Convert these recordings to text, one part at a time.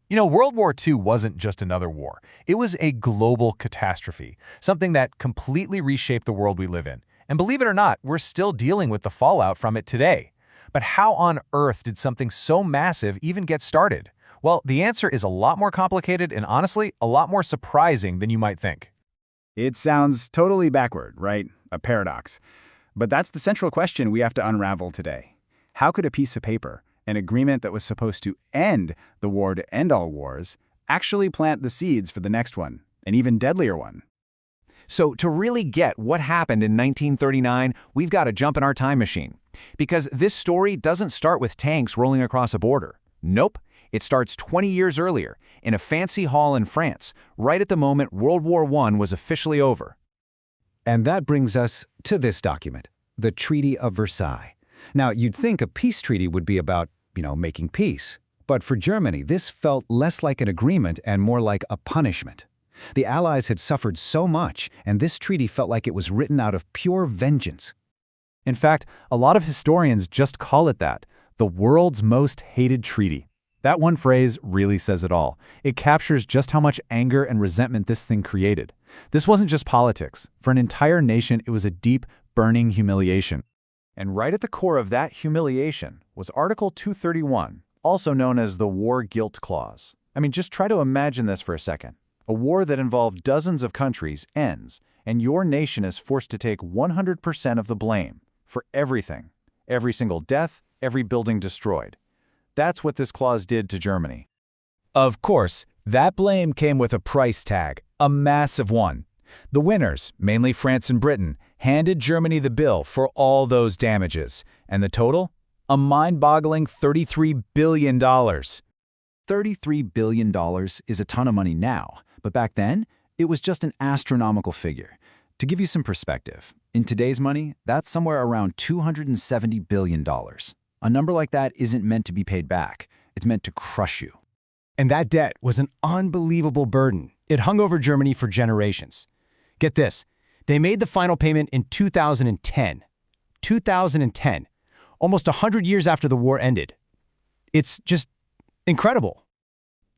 World War II wasn't just another war. It was a global catastrophe, something that completely reshaped the world we live in. And believe it or not, we're still dealing with the fallout from it today. But how on earth did something so massive even get started? Well, the answer is a lot more complicated and honestly, a lot more surprising than you might think. It sounds totally backward, right? A paradox. But that's the central question we have to unravel today. How could a piece of paper, an agreement that was supposed to end the war to end all wars, actually plant the seeds for the next one, an even deadlier one? So to really get what happened in 1939, we've got to jump in our time machine. Because this story doesn't start with tanks rolling across a border. Nope. It starts 20 years earlier, in a fancy hall in France, right at the moment World War I was officially over. And that brings us to this document, the Treaty of Versailles. Now, you'd think a peace treaty would be about, making peace. But for Germany, this felt less like an agreement and more like a punishment. The Allies had suffered so much, and this treaty felt like it was written out of pure vengeance. In fact, a lot of historians just call it that, the world's most hated treaty. That one phrase really says it all. It captures just how much anger and resentment this thing created. This wasn't just politics. For an entire nation, it was a deep, burning humiliation. And right at the core of that humiliation was Article 231, also known as the War Guilt Clause. Just try to imagine this for a second. A war that involved dozens of countries ends, and your nation is forced to take 100% of the blame for everything. Every single death, every building destroyed. That's what this clause did to Germany. Of course, that blame came with a price tag, a massive one. The winners, mainly France and Britain, handed Germany the bill for all those damages. And the total? A mind-boggling $33 billion. $33 billion is a ton of money now, but back then, it was just an astronomical figure. To give you some perspective, in today's money, that's somewhere around $270 billion. A number like that isn't meant to be paid back. It's meant to crush you. And that debt was an unbelievable burden. It hung over Germany for generations. Get this, they made the final payment in 2010. 2010, almost 100 years after the war ended. It's just incredible.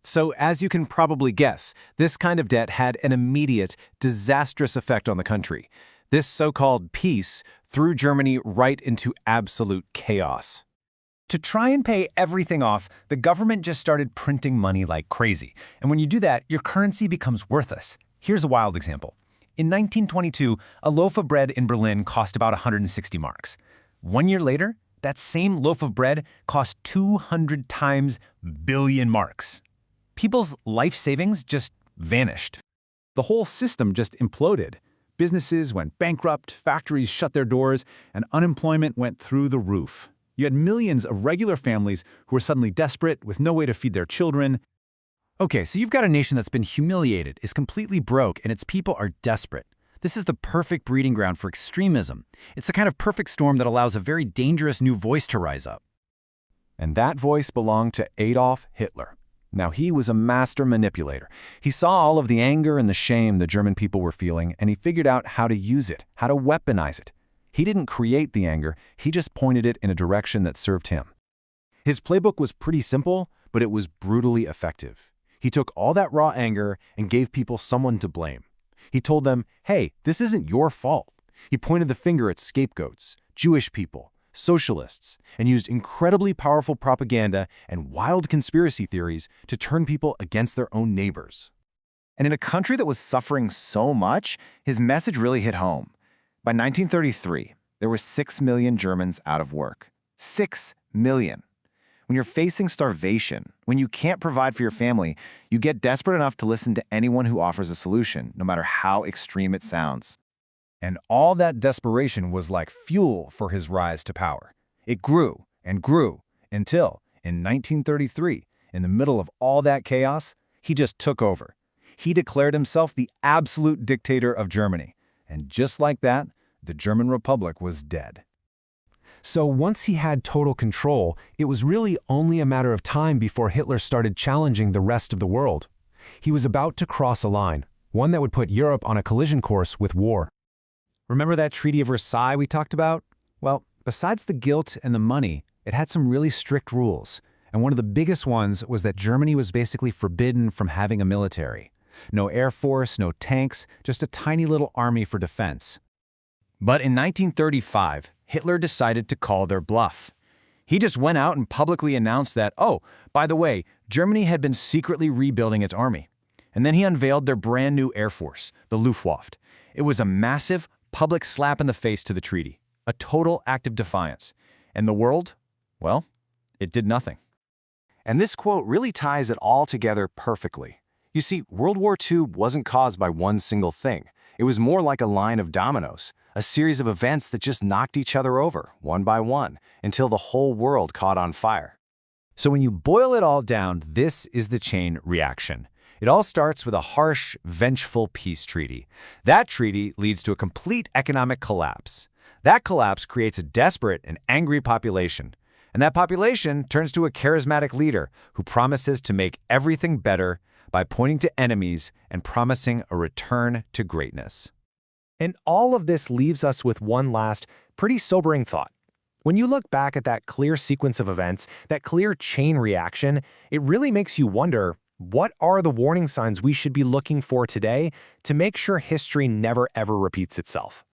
So, as you can probably guess, this kind of debt had an immediate, disastrous effect on the country. This so-called peace threw Germany right into absolute chaos. To try and pay everything off, the government just started printing money like crazy. And when you do that, your currency becomes worthless. Here's a wild example. In 1922, a loaf of bread in Berlin cost about 160 marks. 1 year later, that same loaf of bread cost 200 times billion marks. People's life savings just vanished. The whole system just imploded. Businesses went bankrupt, factories shut their doors, and unemployment went through the roof. You had millions of regular families who were suddenly desperate with no way to feed their children. Okay, so you've got a nation that's been humiliated, is completely broke, and its people are desperate. This is the perfect breeding ground for extremism. It's the kind of perfect storm that allows a very dangerous new voice to rise up. And that voice belonged to Adolf Hitler. Now, he was a master manipulator. He saw all of the anger and the shame the German people were feeling, and he figured out how to use it, how to weaponize it. He didn't create the anger, he just pointed it in a direction that served him. His playbook was pretty simple, but it was brutally effective. He took all that raw anger and gave people someone to blame. He told them, hey, this isn't your fault. He pointed the finger at scapegoats, Jewish people, socialists, and used incredibly powerful propaganda and wild conspiracy theories to turn people against their own neighbors. And in a country that was suffering so much, his message really hit home. By 1933, there were 6 million Germans out of work. 6 million. When you're facing starvation, when you can't provide for your family, you get desperate enough to listen to anyone who offers a solution, no matter how extreme it sounds. And all that desperation was like fuel for his rise to power. It grew and grew until, in 1933, in the middle of all that chaos, he just took over. He declared himself the absolute dictator of Germany. And just like that, the German Republic was dead. So once he had total control, it was really only a matter of time before Hitler started challenging the rest of the world. He was about to cross a line, one that would put Europe on a collision course with war. Remember that Treaty of Versailles we talked about? Well, besides the guilt and the money, it had some really strict rules. And one of the biggest ones was that Germany was basically forbidden from having a military. No air force, no tanks, just a tiny little army for defense. But in 1935, Hitler decided to call their bluff. He just went out and publicly announced that, oh, by the way, Germany had been secretly rebuilding its army. And then he unveiled their brand new air force, the Luftwaffe. It was a massive, public slap in the face to the treaty, a total act of defiance. And the world, well, it did nothing. And this quote really ties it all together perfectly. You see, World War II wasn't caused by one single thing. It was more like a line of dominoes, a series of events that just knocked each other over, one by one, until the whole world caught on fire. So when you boil it all down, this is the chain reaction. It all starts with a harsh, vengeful peace treaty. That treaty leads to a complete economic collapse. That collapse creates a desperate and angry population. And that population turns to a charismatic leader who promises to make everything better by pointing to enemies and promising a return to greatness. And all of this leaves us with one last, pretty sobering thought. When you look back at that clear sequence of events, that clear chain reaction, it really makes you wonder, what are the warning signs we should be looking for today to make sure history never ever repeats itself?